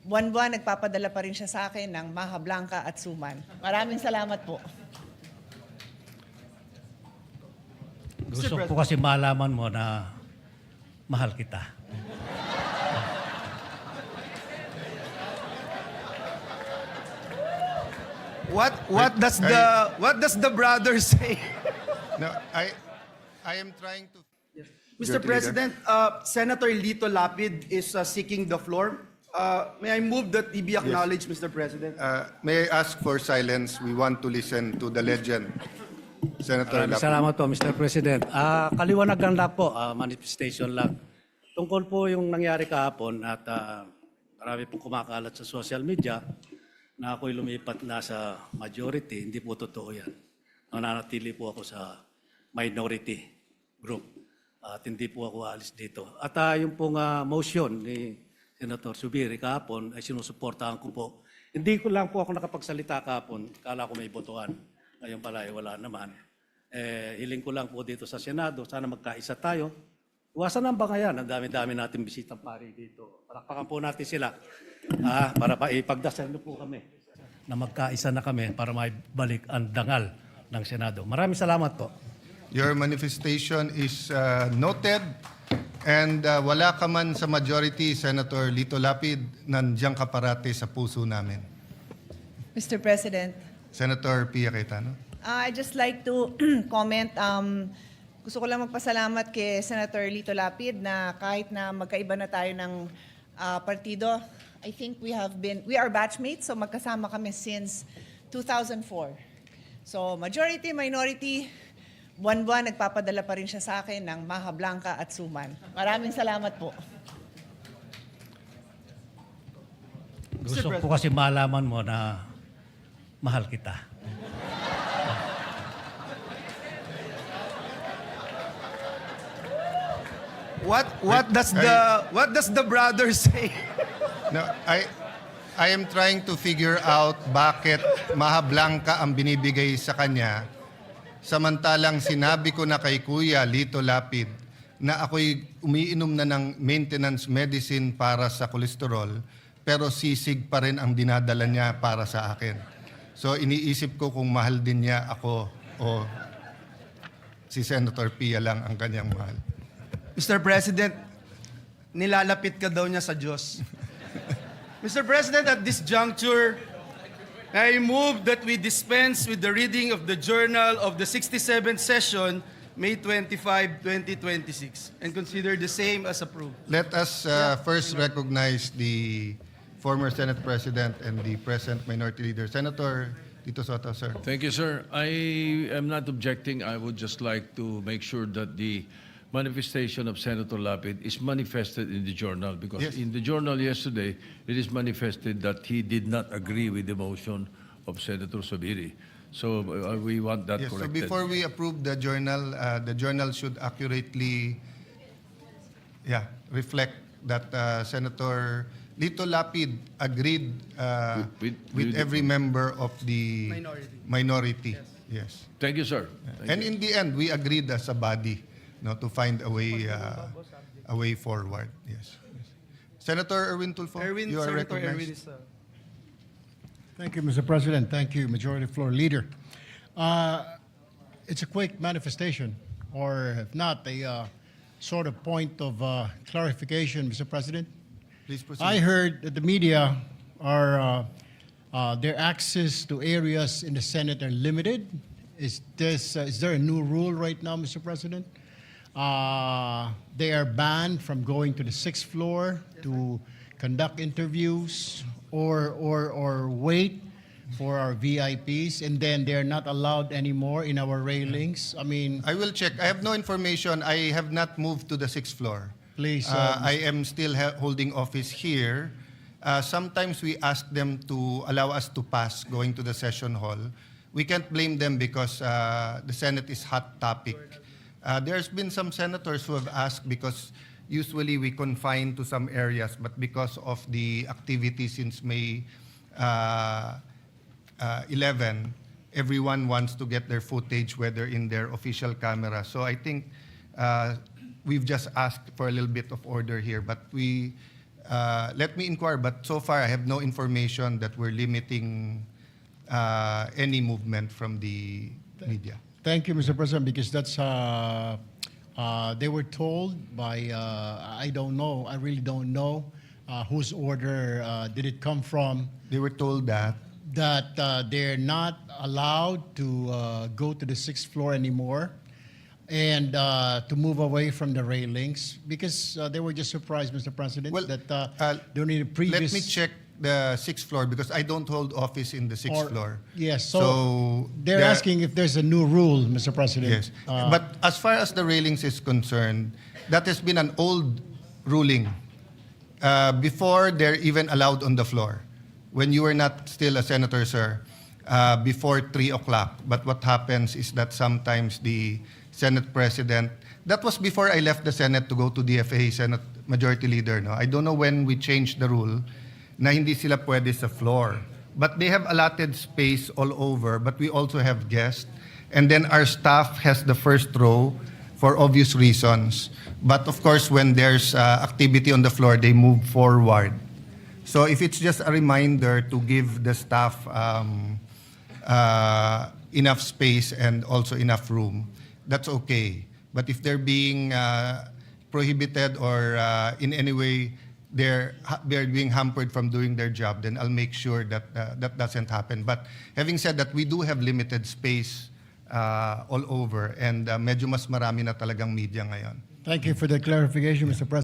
buwan-buwan nagpapadala pa rin siya sa akin ng Maha Blanca at Suman. Maraming salamat po. Gusto ko kasi malaman mo na mahal kita. What does the brother say? No, I am trying to. Mr. President, Senator Lito Lapid is seeking the floor. May I move that he be acknowledged, Mr. President? May I ask for silence? We want to listen to the legend, Senator Maraming Lapid. salamat po, Mr. President. Kaliwanagan lang po, manifestation lang. Tungkol po yung nangyari kahapon at marami pong kumakalat sa social media na ako'y lumipat na sa majority. Hindi po totoo yan. Nananatili po ako sa minority group at hindi po ako alis dito. At yung pong motion ni Senator Zubiri kahapon ay sinusuportahan ko po. Hindi ko lang po ako nakapagsalita kahapon. Kala ko may botohan. Ngayon pala ay wala naman. Hiling ko lang po dito sa Senado. Sana magkaisa tayo. Iwasan ang bangayan. Ang dami-dami natin bisitang pari dito. Palakpakan po natin sila. Para ipagdasal na po kami na magkaisa na kami para maibalik ang dangal ng Senado. Maraming salamat po. Your manifestation is noted and wala ka man sa majority, Senator Lito Lapid, nandiyan ka parate sa puso namin. Mr. President, Senator Pia Cayetano. I'd just like to comment. Gusto ko lang magpasalamat kay Senator Lito Lapid na kahit na magkaiba na tayo ng partido, I think we are batchmates, so magkasama kami since 2004. So majority, minority, buwan-buwan nagpapadala pa rin siya sa akin ng Maha Blanca at Suman. Maraming salamat po. Gusto ko kasi malaman mo na mahal kita. What does the brother say? No, I am trying to figure out bakit Maha Blanca ang binibigay sa kanya samantalang sinabi ko na kay Kuya Lito Lapid na ako'y umiinom na ng maintenance medicine para sa kolesterol pero sisig pa rin ang dinadala niya para sa akin. So iniisip ko kung mahal din niya ako o si Senator Pia lang ang kanyang mahal. Mr. President, nilalapit ka daw niya sa Diyos. Mr. President, at this juncture, I move that we dispense with the reading of the journal of the 67th session, May 25, 2026, and consider the same as approved. Let us first recognize the former Senate President and the present Minority Leader. Senator Tito Soto, sir. Thank you, sir. I am not objecting. I would just like to make sure that the manifestation of Senator Lapid is manifested in the journal because Yes. in the journal yesterday, it is manifested that he did not agree with the motion of Senator Zubiri. So we want that Yes, so corrected. before we approve the journal should accurately reflect that Senator Lito Lapid agreed with every member of the minority. Yes. Thank you, sir. Thank And in the end, we agreed as a body to find a way forward. Yes. Senator Erwin Tulfo, you are Senator recognized. Erwin is, Thank you, Mr. President. Thank you, Majority Floor Leader. It's a quick manifestation, or if not, a sort of point of clarification, Mr. President. Please proceed. I heard that the media are their access to areas in the Senate are limited. Is there a new rule right now, Mr. President? They are banned from going to the sixth floor to conduct interviews or wait for our VIPs, and then they're not allowed anymore in our railings. I mean, I will check. I have no information. I have not moved to the sixth floor. please. I am still holding office here. Sometimes we ask them to allow us to pass going to the session hall. We can't blame them because the Senate is hot topic. There's been some senators who have asked because usually we confine to some areas, but because of the activity since May 11, everyone wants to get their footage, whether in their official camera. So I think we've just asked for a little bit of order here, but we let me inquire, but so far I have no information that we're limiting any movement from the media. Thank you, Mr. President, because that's they were told by I don't know. I really don't know whose order did it come from. They were told that They're not allowed to go to the 6th floor anymore and to move away from the railings because they were just surprised, Mr. President, that during the previous... let me check the 6th floor because I don't hold office in the 6th floor. Yes, so they're asking if there's a new rule, Mr. President. Yes, but as far as the railings is concerned, that has been an old ruling. Before they're even allowed on the floor. When you were not still a senator, sir, before 3 o'clock. But what happens is that sometimes the Senate President, that was before I left the Senate to go to DFA, Senate Majority Leader. No? I don't know when we changed the rule na hindi sila pwede sa floor. But they have allotted space all over, but we also have guests. And then our staff has the first row for obvious reasons. But of course, when there's activity on the floor, they move forward. So if it's just a reminder to give the staff enough space and also enough room, that's okay. But if they're being prohibited or in any way they're being hampered from doing their job, then I'll make sure that that doesn't happen. But having said that, we do have limited space all over and medyo mas marami na talagang media ngayon. Thank you for the clarification, Mr. President.